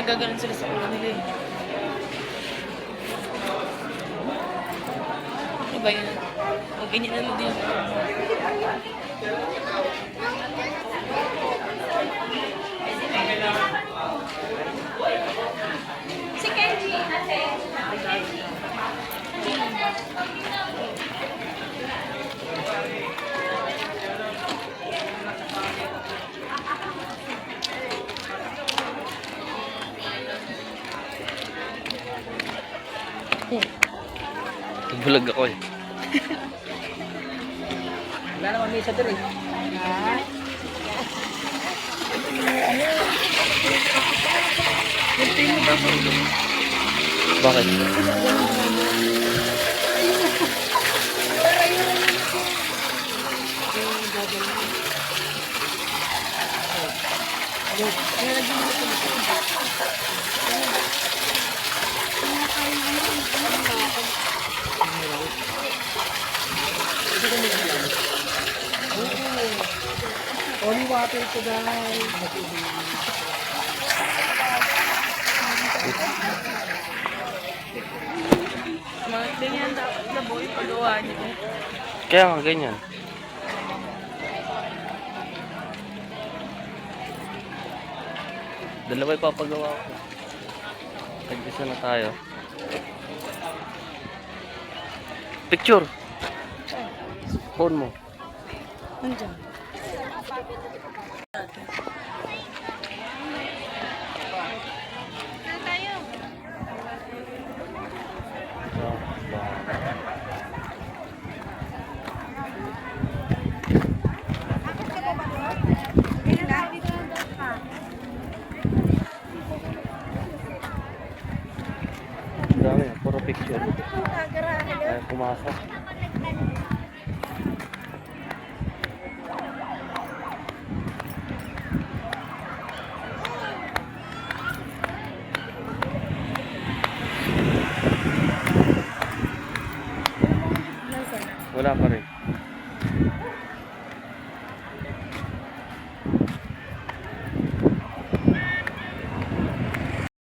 nagaganon sila sa ulo nila eh. Ano ba yun? O, ganyan na din. Si Kenji, ate. Kenji. Bulag ako eh. Wala naman may isa doon eh. Bakit? Only water to guys. Mga ganyan dapat na boy, pagawa niyo. Kaya nga ganyan. Dalawa ipapagawa ko. Tag-isa na tayo. Picture. Phone mo. Nandiyan. Dami, puro picture. Ay, pumasok. Wala pa rin.